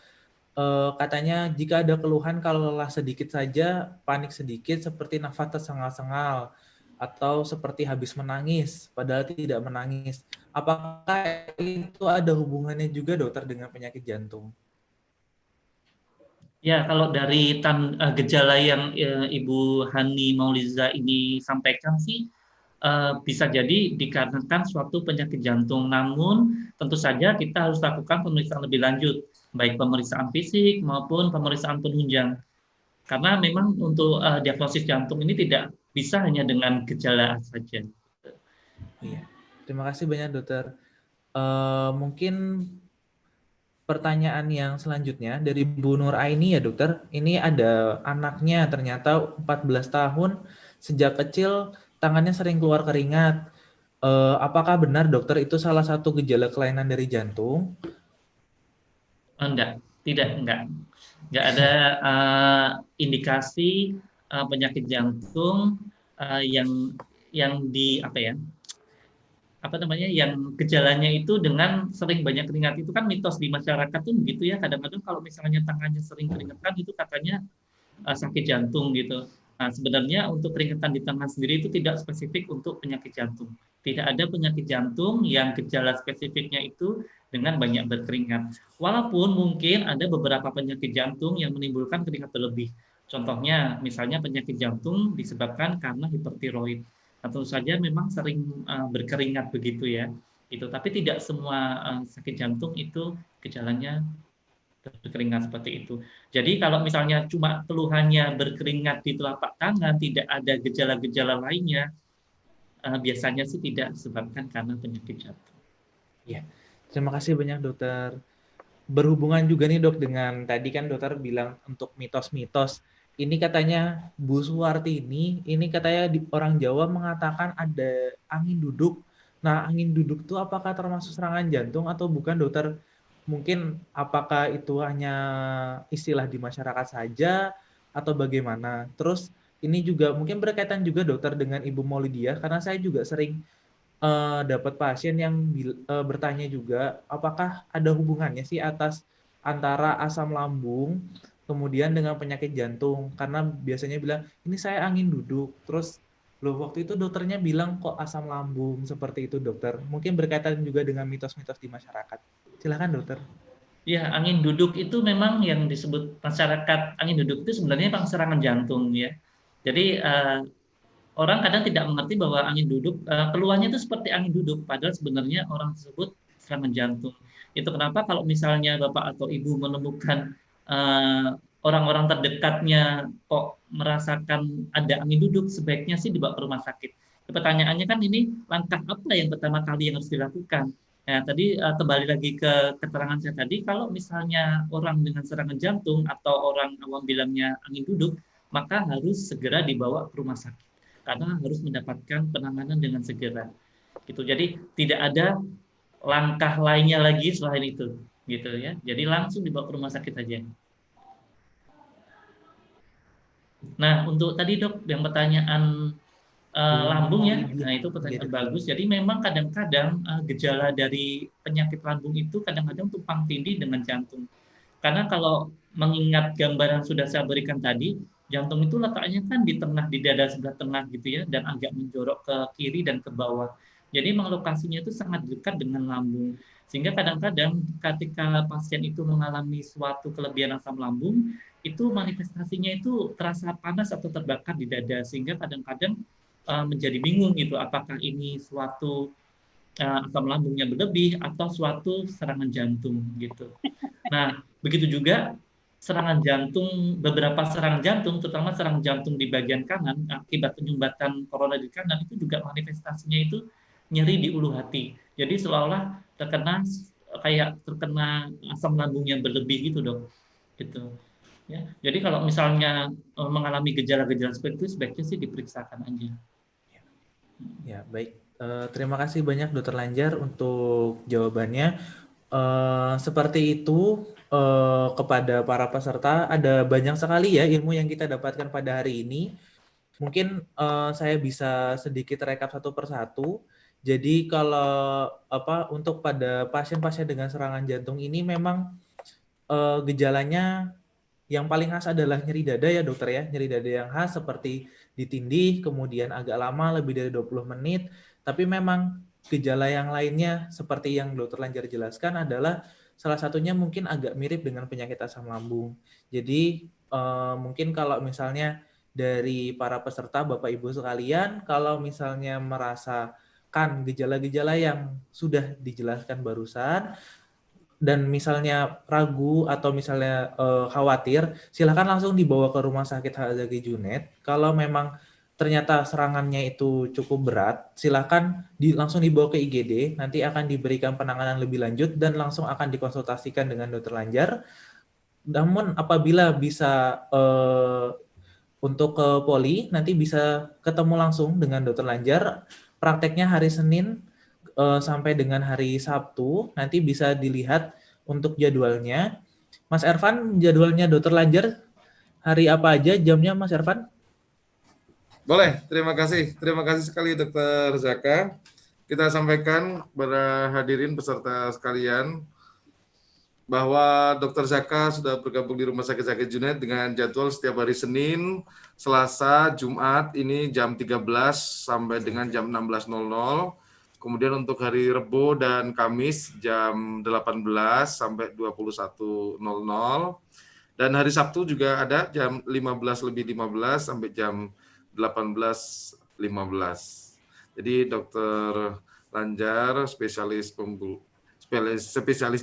Katanya jika ada keluhan kalau lelah sedikit saja, panik sedikit seperti nafas tersengal-sengal atau seperti habis menangis padahal tidak menangis. Apakah itu ada hubungannya juga dokter dengan penyakit jantung? Ya, kalau dari gejala yang Ibu Hani Mauliza ini sampaikan sih bisa jadi dikarenakan suatu penyakit jantung. Namun tentu saja kita harus lakukan pemeriksaan lebih lanjut, baik pemeriksaan fisik maupun pemeriksaan penunjang. Karena memang untuk diagnosis jantung ini tidak bisa hanya dengan gejala saja. Iya. Terima kasih banyak dokter. Mungkin pertanyaan yang selanjutnya dari Bu Nur Aini ya dokter. Ini ada anaknya ternyata 14 tahun, sejak kecil tangannya sering keluar keringat. Apakah benar dokter itu salah satu gejala kelainan dari jantung? Enggak, enggak. Enggak ada indikasi penyakit jantung yang di apa namanya yang gejalanya itu dengan sering banyak keringat. Itu kan mitos di masyarakat tuh begitu ya, kadang-kadang kalau misalnya tangannya sering keringetan itu katanya sakit jantung gitu. Nah, sebenarnya untuk keringetan di tangan sendiri itu tidak spesifik untuk penyakit jantung. Tidak ada penyakit jantung yang gejala spesifiknya itu dengan banyak berkeringat. Walaupun mungkin ada beberapa penyakit jantung yang menimbulkan keringat berlebih. Contohnya, misalnya penyakit jantung disebabkan karena hipertiroid. Tentu saja memang sering berkeringat begitu ya. Itu, tapi tidak semua sakit jantung itu gejalanya berkeringat seperti itu. Jadi kalau misalnya cuma keluhannya berkeringat di telapak tangan, tidak ada gejala-gejala lainnya, biasanya sih tidak disebabkan karena penyakit jantung. Ya, terima kasih banyak dokter. Berhubungan juga nih dok dengan tadi kan dokter bilang untuk mitos-mitos. Ini katanya Bu Suwarti ini katanya orang Jawa mengatakan ada angin duduk. Nah, angin duduk itu apakah termasuk serangan jantung atau bukan dokter? Mungkin apakah itu hanya istilah di masyarakat saja atau bagaimana? Terus ini juga mungkin berkaitan juga dokter dengan Ibu Maulidia karena saya juga sering dapat pasien yang bertanya juga apakah ada hubungannya sih antara asam lambung kemudian dengan penyakit jantung, karena biasanya bilang ini saya angin duduk, terus loh waktu itu dokternya bilang kok asam lambung, seperti itu dokter. Mungkin berkaitan juga dengan mitos-mitos di masyarakat. Silakan dokter. Ya, angin duduk itu memang yang disebut masyarakat angin duduk itu sebenarnya memang serangan jantung ya. Jadi orang kadang tidak mengerti bahwa angin duduk keluhannya itu seperti angin duduk, padahal sebenarnya orang tersebut serangan jantung. Itu kenapa kalau misalnya Bapak atau Ibu menemukan orang-orang terdekatnya kok merasakan ada angin duduk, sebaiknya sih dibawa ke rumah sakit. Pertanyaannya kan ini langkah apa yang pertama kali yang harus dilakukan? Nah, tadi kembali lagi ke keterangan saya tadi, kalau misalnya orang dengan serangan jantung atau orang awam bilangnya angin duduk, maka harus segera dibawa ke rumah sakit karena harus mendapatkan penanganan dengan segera. Gitu. Jadi tidak ada langkah lainnya lagi selain itu, gitu ya. Jadi langsung dibawa ke rumah sakit aja. Nah, untuk tadi dok yang pertanyaan lambung ya, nah itu pertanyaan bagus. Jadi memang kadang-kadang gejala dari penyakit lambung itu kadang-kadang tumpang tindih dengan jantung. Karena kalau mengingat gambaran sudah saya berikan tadi, jantung itu letaknya kan di tengah, di dada sebelah tengah gitu ya, dan agak menjorok ke kiri dan ke bawah. Jadi memang lokasinya itu sangat dekat dengan lambung. Sehingga kadang-kadang ketika pasien itu mengalami suatu kelebihan asam lambung, itu manifestasinya itu terasa panas atau terbakar di dada. Sehingga kadang-kadang menjadi bingung gitu, apakah ini suatu asam lambungnya berlebih atau suatu serangan jantung gitu. Nah, begitu juga serangan jantung, beberapa serangan jantung, terutama serangan jantung di bagian kanan akibat penyumbatan koroner di kanan itu juga manifestasinya itu nyeri di ulu hati. Jadi seolah-olah kayak terkena asam lambung yang berlebih gitu dok. Gitu. Ya. Jadi kalau misalnya mengalami gejala-gejala seperti itu sebaiknya sih diperiksakan aja. Ya, baik. Terima kasih banyak Dokter Lanjar untuk jawabannya. Seperti itu, kepada para peserta, ada banyak sekali ya ilmu yang kita dapatkan pada hari ini. Mungkin saya bisa sedikit rekap satu persatu. Jadi kalau untuk pada pasien-pasien dengan serangan jantung ini memang gejalanya yang paling khas adalah nyeri dada ya dokter ya, nyeri dada yang khas seperti ditindih, kemudian agak lama lebih dari 20 menit, tapi memang gejala yang lainnya seperti yang dokter Lanjar jelaskan adalah salah satunya mungkin agak mirip dengan penyakit asam lambung. Jadi mungkin kalau misalnya dari para peserta Bapak Ibu sekalian, kalau misalnya merasakan gejala-gejala yang sudah dijelaskan barusan, dan misalnya ragu atau misalnya khawatir, silakan langsung dibawa ke Rumah Sakit H.Zaki Junet. Kalau memang ternyata serangannya itu cukup berat, silakan langsung dibawa ke IGD, nanti akan diberikan penanganan lebih lanjut dan langsung akan dikonsultasikan dengan Dokter Lanjar. Namun apabila bisa untuk ke Poli, nanti bisa ketemu langsung dengan Dokter Lanjar. Prakteknya hari Senin sampai dengan hari Sabtu, nanti bisa dilihat untuk jadwalnya. Mas Ervan, jadwalnya Dokter Lanjar hari apa aja, jamnya Mas Ervan? Boleh, terima kasih. Terima kasih sekali Dokter Zaka. Kita sampaikan kepada hadirin peserta sekalian bahwa Dokter Zaka sudah bergabung di Rumah Sakit Zaki Junet dengan jadwal setiap hari Senin, Selasa, Jumat ini jam 13 sampai dengan jam 16.00. Kemudian untuk hari Rebo dan Kamis jam 18 sampai 21.00. Dan hari Sabtu juga ada jam 15:15 sampai jam 18.15. Jadi Dokter Lanjar, spesialis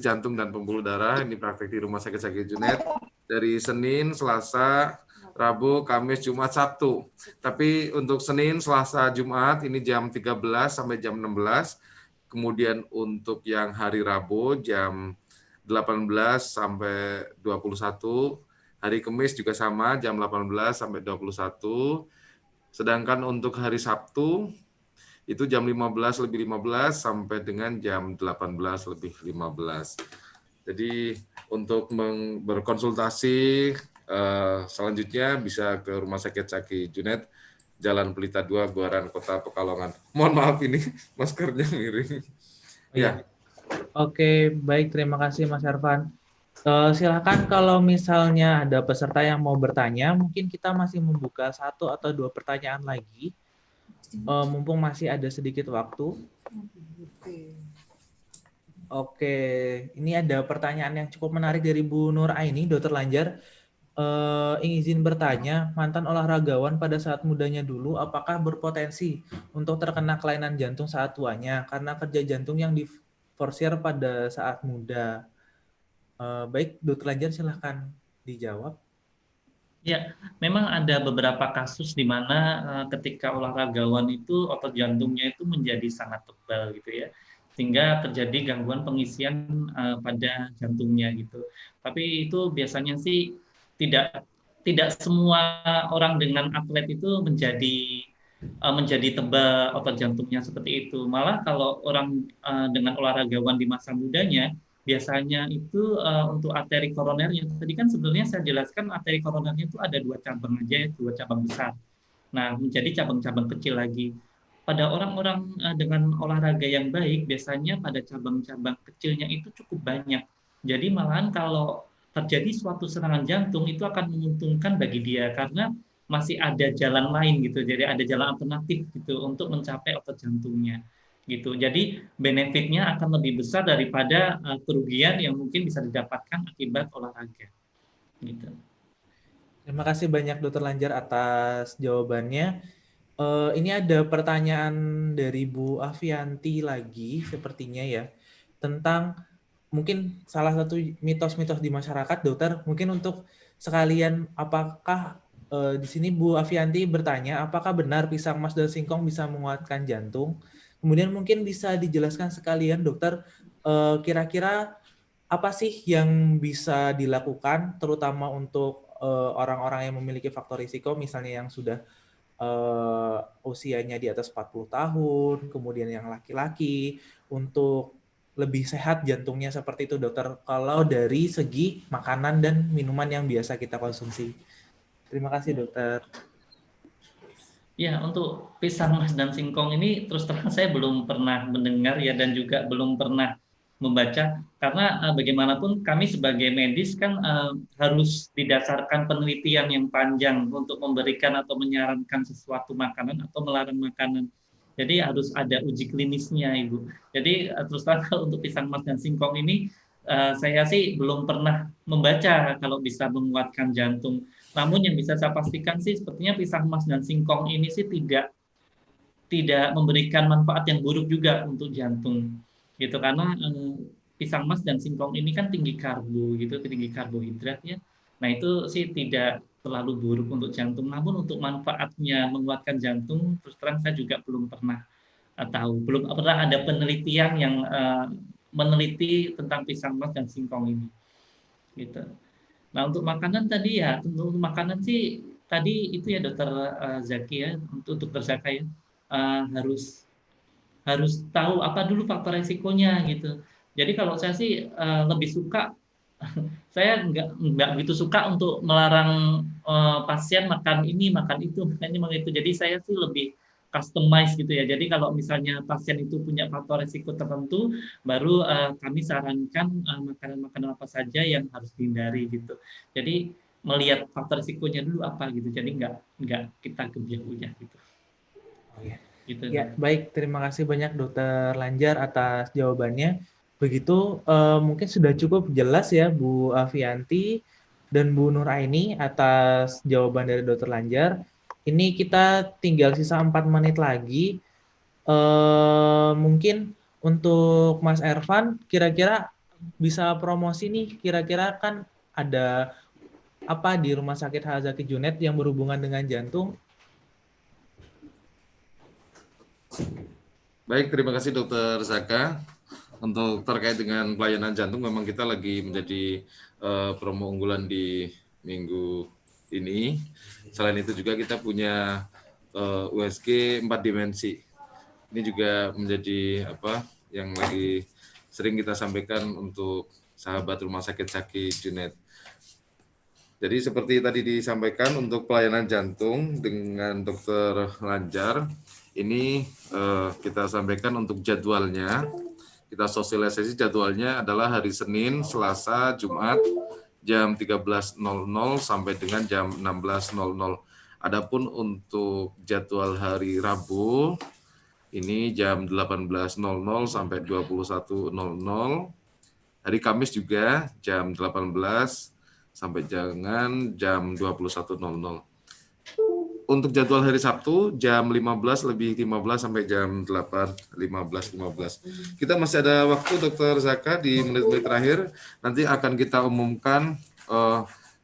jantung dan pembuluh darah, ini praktek di Rumah Sakit Zaki Junet dari Senin, Selasa, Rabu, Kamis, Jumat, Sabtu. Tapi untuk Senin, Selasa, Jumat ini jam 13 sampai jam 16. Kemudian untuk yang hari Rabu jam 18 sampai 21. Hari Kamis juga sama jam 18 sampai 21. Sedangkan untuk hari Sabtu itu jam 15:15 sampai dengan jam 18:15. Jadi untuk berkonsultasi selanjutnya bisa ke Rumah Sakit Zaki Junet, Jalan Pelita 2, Buaran, Kota Pekalongan. Mohon maaf ini maskernya miring. Ya. Oke, baik, terima kasih Mas Ervan. Silakan kalau misalnya ada peserta yang mau bertanya, mungkin kita masih membuka 1 atau 2 pertanyaan lagi. Mumpung masih ada sedikit waktu. Oke, ini ada pertanyaan yang cukup menarik dari Bu Nur Aini, Dokter Lanjar. Izin bertanya, mantan olahragawan pada saat mudanya dulu, apakah berpotensi untuk terkena kelainan jantung saat tuanya karena kerja jantung yang diforsir pada saat muda? Baik, Dokter Lanjar silahkan dijawab. Ya, memang ada beberapa kasus di mana ketika olahragawan itu otot jantungnya itu menjadi sangat tebal gitu ya, sehingga terjadi gangguan pengisian pada jantungnya gitu. Tapi itu biasanya sih tidak semua orang dengan atlet itu menjadi tebal otot jantungnya seperti itu. Malah kalau orang dengan olahragawan di masa mudanya biasanya itu untuk arteri koronernya, tadi kan sebenarnya saya jelaskan arteri koronernya itu ada 2 cabang aja, 2 cabang besar. Nah, menjadi cabang-cabang kecil lagi. Pada orang-orang dengan olahraga yang baik, biasanya pada cabang-cabang kecilnya itu cukup banyak. Jadi malahan kalau terjadi suatu serangan jantung itu akan menguntungkan bagi dia karena masih ada jalan lain gitu. Jadi ada jalan alternatif gitu untuk mencapai otot jantungnya gitu. Jadi benefitnya akan lebih besar daripada kerugian yang mungkin bisa didapatkan akibat olahraga. Gitu. Terima kasih banyak Dokter Lanjar atas jawabannya. Ini ada pertanyaan dari Bu Avianti lagi sepertinya ya, tentang mungkin salah satu mitos-mitos di masyarakat, dokter, mungkin untuk sekalian, apakah di sini Bu Avianti bertanya, apakah benar pisang emas dan singkong bisa menguatkan jantung? Kemudian mungkin bisa dijelaskan sekalian, dokter, kira-kira apa sih yang bisa dilakukan, terutama untuk orang-orang yang memiliki faktor risiko, misalnya yang sudah usianya di atas 40 tahun, kemudian yang laki-laki, untuk lebih sehat jantungnya seperti itu, dokter, kalau dari segi makanan dan minuman yang biasa kita konsumsi. Terima kasih, dokter. Ya, untuk pisang emas dan singkong ini terus terang saya belum pernah mendengar ya, dan juga belum pernah membaca, karena bagaimanapun kami sebagai medis kan harus didasarkan penelitian yang panjang untuk memberikan atau menyarankan sesuatu makanan atau melarang makanan. Jadi harus ada uji klinisnya, Ibu. Jadi terus terang kalau untuk pisang emas dan singkong ini saya sih belum pernah membaca kalau bisa menguatkan jantung. Namun yang bisa saya pastikan sih sepertinya pisang emas dan singkong ini sih tidak memberikan manfaat yang buruk juga untuk jantung. Gitu, karena pisang emas dan singkong ini kan tinggi karbo gitu, tinggi karbohidrat ya. Nah, itu sih tidak terlalu buruk untuk jantung. Namun untuk manfaatnya menguatkan jantung, terus terang saya juga belum pernah tahu. Belum pernah ada penelitian yang meneliti tentang pisang emas dan singkong ini. Gitu. Nah, untuk makanan tadi ya, untuk makanan sih tadi itu ya Dokter Zaki ya, untuk Dokter Zaka ya, harus harus tahu apa dulu faktor resikonya gitu. Jadi kalau saya sih lebih suka, saya nggak begitu suka untuk melarang pasien makan ini, makan itu, makan ini, makan itu. Jadi saya sih lebih customize gitu ya. Jadi kalau misalnya pasien itu punya faktor risiko tertentu, baru kami sarankan makanan-makanan apa saja yang harus dihindari gitu. Jadi melihat faktor risikonya dulu apa gitu. Jadi nggak kita gebiah-gebiah gitu. Oh, ya. Gitu. Ya, baik. Terima kasih banyak Dokter Lanjar atas jawabannya. Begitu mungkin sudah cukup jelas ya Bu Avianti dan Bu Nuraini atas jawaban dari Dokter Lanjar. Ini kita tinggal sisa 4 menit lagi. Mungkin untuk Mas Ervan, kira-kira bisa promosi nih, kira-kira kan ada apa di Rumah Sakit Hazaki Junet yang berhubungan dengan jantung? Baik, terima kasih Dokter Zaka. Untuk terkait dengan pelayanan jantung, memang kita lagi menjadi promo unggulan di minggu ini. Selain itu juga kita punya USG 4 dimensi. Ini juga menjadi apa yang lagi sering kita sampaikan untuk sahabat Rumah Sakit Zaki Junet. Jadi seperti tadi disampaikan untuk pelayanan jantung dengan Dokter Lanjar, ini kita sampaikan untuk jadwalnya. Kita sosialisasi jadwalnya adalah hari Senin, Selasa, Jumat, jam 13.00 sampai dengan jam 16.00. Adapun untuk jadwal hari Rabu, ini jam 18.00 sampai 21.00. Hari Kamis juga jam 18 sampai jam 21.00. Untuk jadwal hari Sabtu jam 15:15 sampai jam 8:15. Kita masih ada waktu Dokter Zaka di menit-menit terakhir. Nanti akan kita umumkan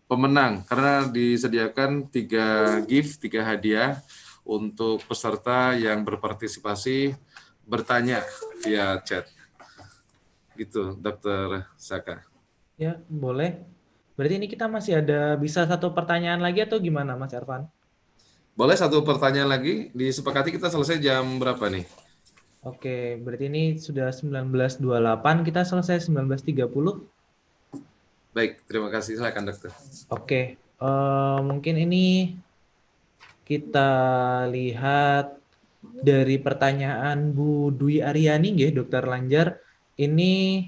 pemenang karena disediakan 3 gift, 3 hadiah untuk peserta yang berpartisipasi bertanya via chat. Gitu, Dokter Zaka. Ya, boleh. Berarti ini kita masih ada bisa 1 pertanyaan lagi atau gimana Mas Ervan? Boleh 1 pertanyaan lagi, disepakati kita selesai jam berapa nih? Oke, berarti ini sudah 19.28, kita selesai 19.30. Baik, terima kasih. Silakan Dokter. Oke, mungkin ini kita lihat dari pertanyaan Bu Dwi Aryani nggih, Dokter Lanjar. Ini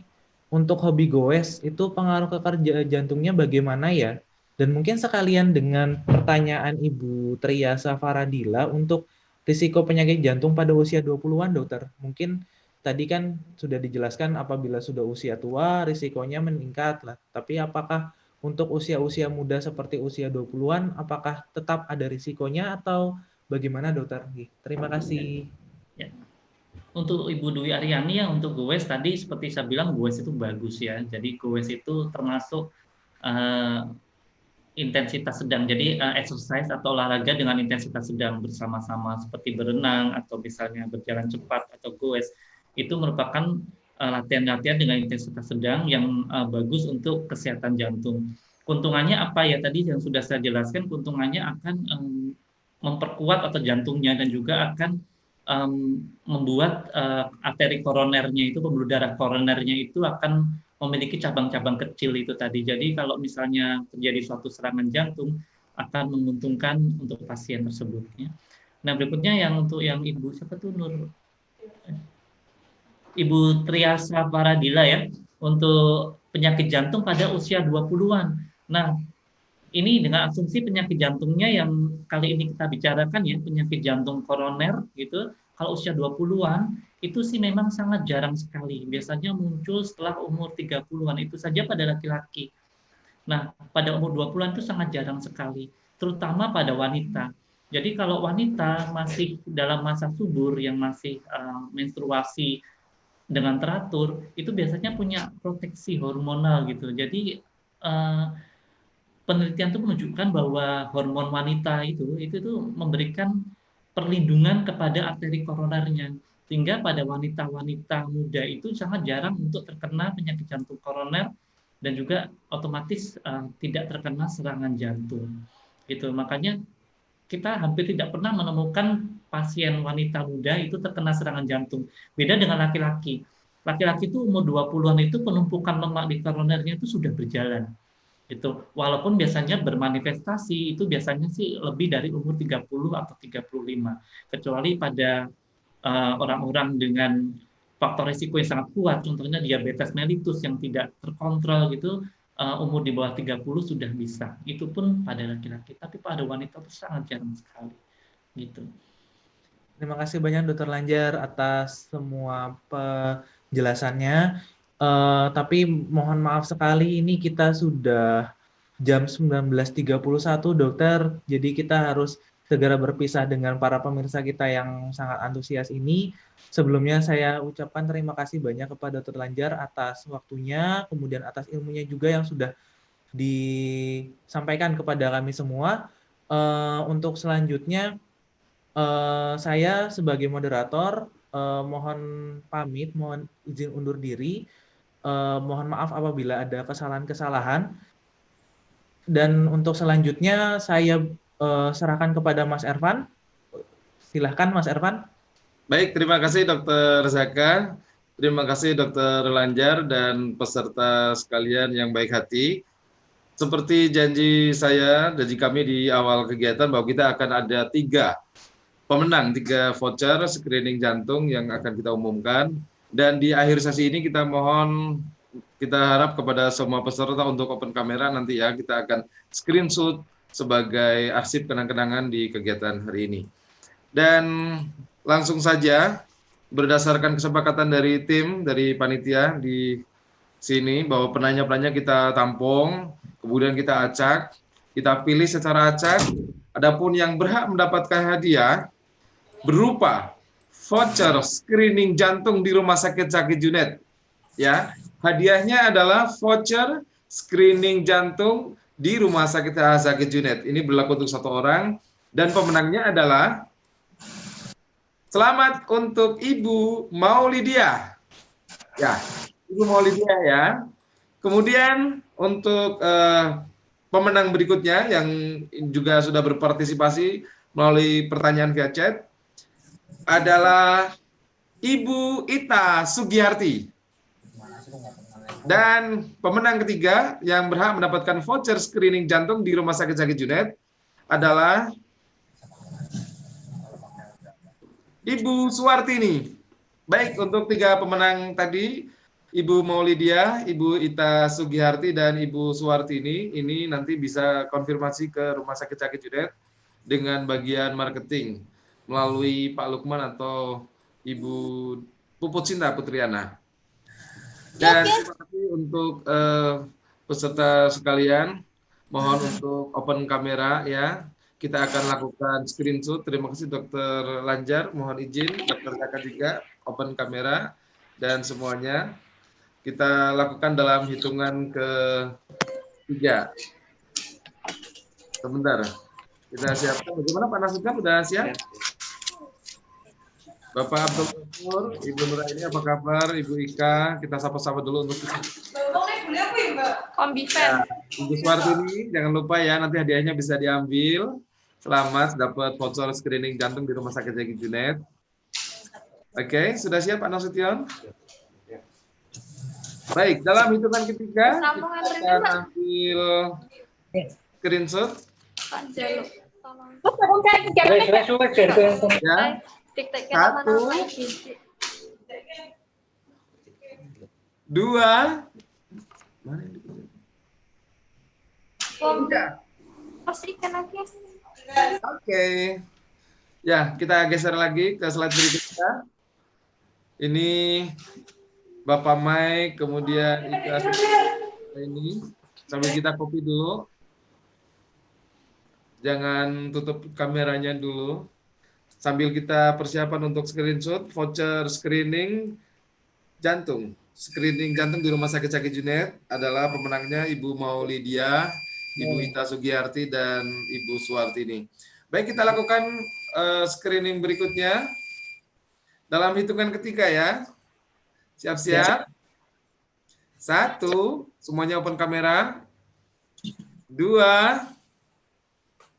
untuk hobi goes itu pengaruh ke kerja jantungnya bagaimana ya? Dan mungkin sekalian dengan pertanyaan Ibu Triasa Faradila untuk risiko penyakit jantung pada usia 20-an, Dokter. Mungkin tadi kan sudah dijelaskan apabila sudah usia tua risikonya meningkat lah. Tapi apakah untuk usia-usia muda seperti usia 20-an apakah tetap ada risikonya atau bagaimana Dokter? Terima kasih. Ya. untuk Ibu Dwi Aryani yang untuk goes tadi seperti saya bilang goes itu bagus ya. Jadi goes itu termasuk intensitas sedang. Jadi exercise atau olahraga dengan intensitas sedang bersama-sama seperti berenang atau misalnya berjalan cepat atau goes itu merupakan latihan-latihan dengan intensitas sedang yang bagus untuk kesehatan jantung. Keuntungannya apa ya tadi yang sudah saya jelaskan, keuntungannya akan memperkuat atau jantungnya dan juga akan membuat arteri koronernya itu, pembuluh darah koronernya itu akan memiliki cabang-cabang kecil itu tadi. Jadi kalau misalnya terjadi suatu serangan jantung akan menguntungkan untuk pasien tersebut. Ya. Nah berikutnya yang untuk yang Ibu siapa tuh Ibu Triasa Paradila ya untuk penyakit jantung pada usia 20-an. Nah ini dengan asumsi penyakit jantungnya yang kali ini kita bicarakan ya, penyakit jantung koroner gitu, kalau usia 20-an itu sih memang sangat jarang sekali. Biasanya muncul setelah umur 30-an, itu saja pada laki-laki. Nah, pada umur 20-an itu sangat jarang sekali, terutama pada wanita. Jadi kalau wanita masih dalam masa subur yang masih menstruasi dengan teratur, itu biasanya punya proteksi hormonal gitu. Jadi penelitian itu menunjukkan bahwa hormon wanita itu tuh memberikan perlindungan kepada arteri koronernya, sehingga pada wanita-wanita muda itu sangat jarang untuk terkena penyakit jantung koroner dan juga otomatis tidak terkena serangan jantung. Gitu. Makanya kita hampir tidak pernah menemukan pasien wanita muda itu terkena serangan jantung. Beda dengan laki-laki. Laki-laki itu umur 20-an itu penumpukan lemak di koronernya itu sudah berjalan. Itu walaupun biasanya bermanifestasi itu biasanya sih lebih dari umur 30 atau 35, kecuali pada orang-orang dengan faktor risiko yang sangat kuat, contohnya diabetes mellitus yang tidak terkontrol gitu, umur di bawah 30 sudah bisa. Itu pun pada laki-laki, tapi pada wanita itu sangat jarang sekali gitu. Terima kasih banyak Dr. Lanjar atas semua penjelasannya. Tapi mohon maaf sekali ini kita sudah jam 19.31 dokter, jadi kita harus segera berpisah dengan para pemirsa kita yang sangat antusias ini. Sebelumnya saya ucapkan terima kasih banyak kepada Dr. Lanjar atas waktunya, kemudian atas ilmunya juga yang sudah disampaikan kepada kami semua. Untuk selanjutnya saya sebagai moderator mohon pamit, mohon izin undur diri. Mohon maaf apabila ada kesalahan-kesalahan. Dan untuk selanjutnya saya serahkan kepada Mas Ervan. Silahkan Mas Ervan. Baik, terima kasih Dr. Zaka. Terima kasih Dr. Lanjar dan peserta sekalian yang baik hati. Seperti janji saya, janji kami di awal kegiatan bahwa kita akan ada 3 pemenang, 3 voucher screening jantung yang akan kita umumkan. Dan di akhir sesi ini kita harap kepada semua peserta untuk open kamera nanti ya, kita akan screenshot sebagai arsip kenang-kenangan di kegiatan hari ini. Dan langsung saja, berdasarkan kesepakatan dari tim, dari panitia di sini, bahwa penanya-penanya kita tampung, kemudian kita acak, kita pilih secara acak, adapun yang berhak mendapatkan hadiah, berupa voucher screening jantung di Rumah Sakit Zaki Junet. Ya, hadiahnya adalah voucher screening jantung di Rumah Sakit Zaki Junet. Ini berlaku untuk 1 orang dan pemenangnya adalah selamat untuk Ibu Maulidia. Ya, Ibu Maulidia ya. Kemudian untuk pemenang berikutnya yang juga sudah berpartisipasi melalui pertanyaan via chat adalah Ibu Ita Sugiharti. Dan pemenang ketiga yang berhak mendapatkan voucher screening jantung di Rumah Sakit Zaki Junet adalah Ibu Suwartini. Baik, untuk 3 pemenang tadi, Ibu Maulidia, Ibu Ita Sugiharti, dan Ibu Suwartini, ini nanti bisa konfirmasi ke Rumah Sakit Zaki Junet dengan bagian marketing melalui Pak Lukman atau Ibu Puput Cinta Putriana. Dan terima kasih untuk peserta sekalian. Mohon untuk open kamera ya. Kita akan lakukan screenshot. Terima kasih Dr. Lanjar. Mohon izin Dr. Zaka juga open kamera dan semuanya. Kita lakukan dalam hitungan ke-3. Sebentar. Kita siapkan. Bagaimana Pak Nasution? Sudah siap? Bapak Abdul Ghafur, Ibu Nuraini apa kabar? Ibu Ika, kita sapa-sapa dulu untuk Kombifen. Ibu Suwartini, jangan lupa ya, nanti hadiahnya bisa diambil. Selamat dapat voucher screening jantung di Rumah Sakit Zaki Junet. Oke, sudah siap Pak Nasution? Baik, dalam hitungan ketiga, kita akan ambil screenshot. Pak Jalu, tolong. Ya. Dikteknya Satu. mana lagi? 2. Mana yang dikejar? Pastikan lagi. Oke. Ya, kita geser lagi ke slide berikutnya. Ini Bapak Mike, kemudian Ika ini. Sambil kita copy dulu. Jangan tutup kameranya dulu. Sambil kita persiapan untuk screenshot voucher screening jantung. Screening jantung di Rumah Sakit Zaki Junet adalah pemenangnya Ibu Maulidia, Ibu Ita Sugiyarti, dan Ibu Suwartini. Baik, kita lakukan screening berikutnya. Dalam hitungan ketiga ya. Siap-siap. 1, semuanya open kamera. 2,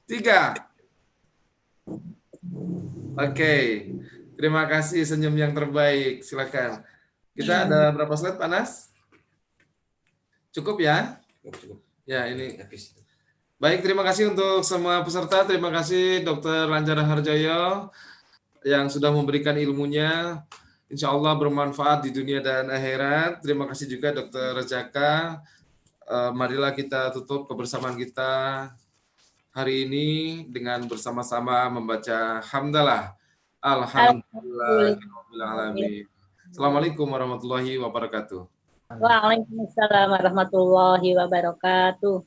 3. Oke, terima kasih senyum yang terbaik. Silakan. Kita ada berapa slide, Panas? Cukup ya? Cukup. Ya, ini. Baik, terima kasih untuk semua peserta. Terima kasih Dr. Lanjara Harjoyo yang sudah memberikan ilmunya. Insya Allah bermanfaat di dunia dan akhirat. Terima kasih juga Dr. Jaka. Marilah kita tutup kebersamaan kita hari ini dengan bersama-sama membaca hamdalah. Alhamdulillahirrahmanirrahim. Assalamualaikum warahmatullahi wabarakatuh. Waalaikumsalam warahmatullahi wabarakatuh.